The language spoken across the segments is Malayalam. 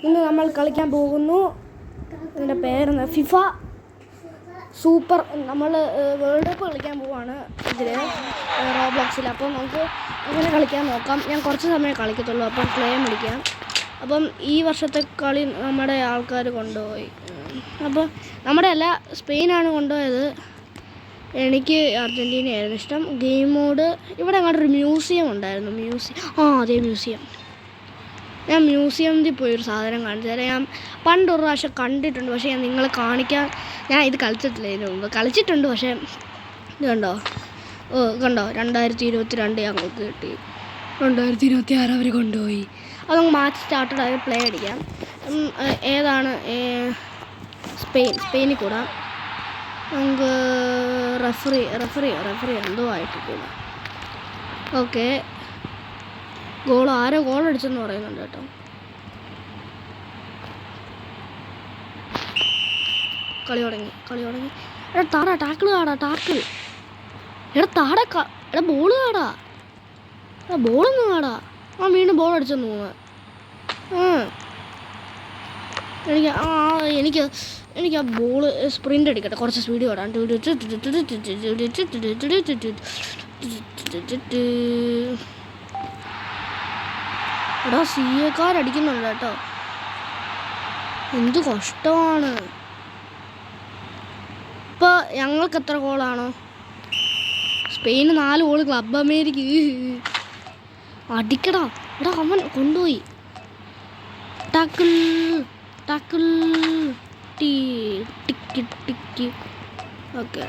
ഇന്ന് നമ്മൾ കളിക്കാൻ പോകുന്നു. ഇതിൻ്റെ പേരെന്ന് ഫിഫ സൂപ്പർ. നമ്മൾ വേൾഡ് കപ്പ് കളിക്കാൻ പോവാണ് ഇതിൽ റോബ്ലോക്സിൽ. അപ്പം നമുക്ക് അങ്ങനെ കളിക്കാൻ നോക്കാം. ഞാൻ കുറച്ച് സമയം കളിക്കത്തുള്ളൂ, അപ്പം ക്ലെയിം അടിക്കാം. അപ്പം ഈ വർഷത്തെ കളി നമ്മുടെ ആൾക്കാർ കൊണ്ടുപോയി. അപ്പം നമ്മുടെ അല്ല, സ്പെയിനാണ് കൊണ്ടുപോയത്. എനിക്ക് അർജൻറ്റീനയായിരുന്നു ഇഷ്ടം. ഗെയിം മോഡ് ഇവിടെ അങ്ങോട്ടൊരു മ്യൂസിയം ഉണ്ടായിരുന്നു. അതേ മ്യൂസിയം. ഞാൻ മ്യൂസിയത്തിൽ പോയൊരു സാധനം കാണിച്ചു തരാം. ഞാൻ പണ്ടൊരു പ്രാവശ്യം കണ്ടിട്ടുണ്ട്, പക്ഷേ ഞാൻ നിങ്ങളെ കാണിക്കാൻ ഞാൻ ഇത് കളിച്ചിട്ടില്ല. ഇതിന് മുമ്പ് കളിച്ചിട്ടുണ്ട്, പക്ഷേ ഇത് കണ്ടോ? കണ്ടോ, 2022 ഞങ്ങൾക്ക് കിട്ടി. 2026 അവർ കൊണ്ടുപോയി. അത് നമുക്ക് മാച്ച് സ്റ്റാർട്ടഡ് ആയി പ്ലേ അടിക്കാം. ഏതാണ്? സ്പെയിനിൽ കൂടാം. നമുക്ക് റെഫറി എന്തോ ആയിട്ട് കൂടാം. ഓക്കെ, ആരോ ഗോൾ അടിച്ചെന്ന് പറയുന്നുണ്ട് കേട്ടോ. കളി തുടങ്ങി. എടാ താടാ, ടാക്കിൾ. എടാ ബോള് കാടാ. ബോളൊന്നും കാടാ. വീണ്ടും ബോൾ അടിച്ചെന്ന് തോന്നുന്നു. എനിക്ക് ആ ബോള് സ്പ്രിൻ്റ് അടിക്കട്ടെ, കുറച്ച് സ്പീഡ് കാടാൻ. എടാ CA-ക്കാരടിക്കുന്നുണ്ട് കേട്ടോ. എന്ത് കഷ്ടമാണ്. ഇപ്പോൾ ഞങ്ങൾക്ക് എത്ര ഗോളാണോ? സ്പെയിന് 4 ഗോൾ, ക്ലബ് അമേരിക്ക അടിക്കടാ. എടാ അവൻ കൊണ്ടുപോയി. Tackle tick. ഓക്കെ,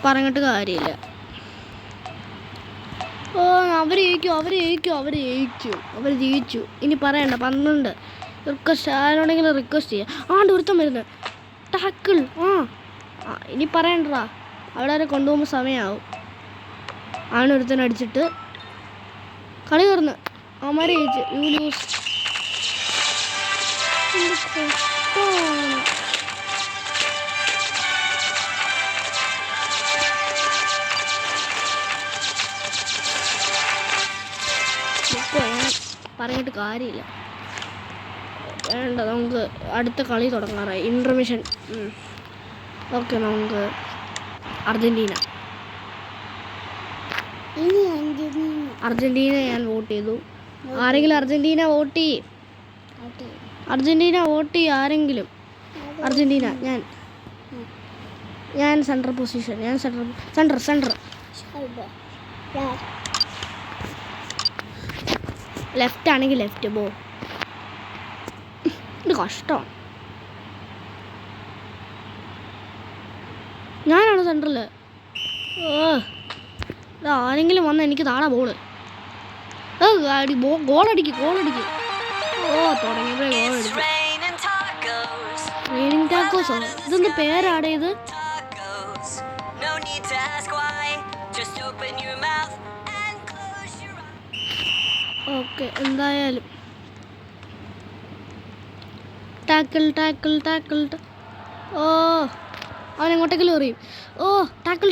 പറഞ്ഞിട്ട് കാര്യമില്ല. അവർ ജയിച്ചു. ഇനി പറയണ്ട. 12 റിക്വസ്റ്റ് ആരോടെങ്കിലും റിക്വസ്റ്റ് ചെയ്യാം. ഒരുത്തം വരുന്നത് ടാക്കിൾ. ഇനി പറയണ്ടടാ, അവിടെ വരെ കൊണ്ടുപോകുമ്പോൾ സമയമാവും. ഒരുത്തൻ അടിച്ചിട്ട് കളി തുറന്ന് അവന്മാരെ ജയിച്ചു. ലൂസ്. പറഞ്ഞിട്ട് കാര്യമില്ല. വേണ്ട, നമുക്ക് അടുത്ത കളി തുടങ്ങാറായി. ഇൻ്റർമിഷൻ. ഓക്കെ, നമുക്ക് അർജൻറ്റീന ഞാൻ വോട്ട് ചെയ്തു. ആരെങ്കിലും അർജൻറ്റീന വോട്ട് ചെയ്യും? ആരെങ്കിലും അർജൻറ്റീന. ഞാൻ സെൻട്രൽ പൊസിഷൻ. സെൻട്രൽ ലെഫ്റ്റ് ആണെങ്കിൽ ലെഫ്റ്റ് പോ. ഇത് കഷ്ടമാണ്. ഞാനാണ് സെൻട്രല്. ആരെങ്കിലും വന്ന് എനിക്ക് താഴെ ബോള്. ഗോളടിക്ക്. തുടങ്ങിയപ്പോഴേ ഗോളടിച്ചു. റെയിനിങ് ടാക്കോസോ? ഇതൊന്ന് പേരാടെ ഇത്? ഓക്കെ, എന്തായാലും ടാക്കിൾ. അവൻ എങ്ങോട്ടേക്കും എറിയും. ടാക്കിൾ.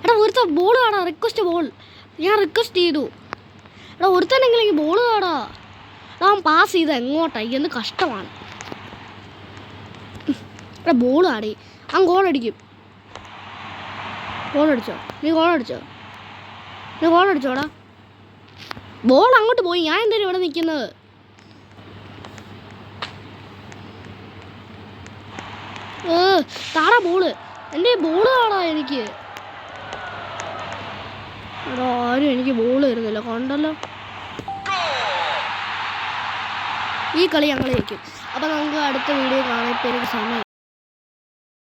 എടാ ഒരുത്തൻ ബോൾ കാടാ. Request ball. ഞാൻ റിക്വസ്റ്റ് ചെയ്തു. എടാ ഒരുത്തനെങ്കിലും ബോൾ കാടാ. അവൻ പാസ് ചെയ്ത എങ്ങോട്ടാ? എന്ത് കഷ്ടമാണ്. എടാ ബോൾ ആടി. അവൻ ഗോളടിക്കും. നീ ഗോളടിച്ചോടാ. ബോൾ അങ്ങോട്ട് പോയി. ഞാൻ എന്തായാലും ഇവിടെ നിൽക്കുന്നത്. താടാ ബോള്. എൻ്റെ ബോള് താടാ എനിക്ക്. എടാ ആരും എനിക്ക് ബോള് തരുന്നില്ല. കണ്ടല്ലോ. ഈ കളി ഞങ്ങൾ ജയിക്കും. അപ്പം നമുക്ക് അടുത്ത വീഡിയോ കാണാൻ. ഇപ്പം എനിക്ക് സമയമില്ല.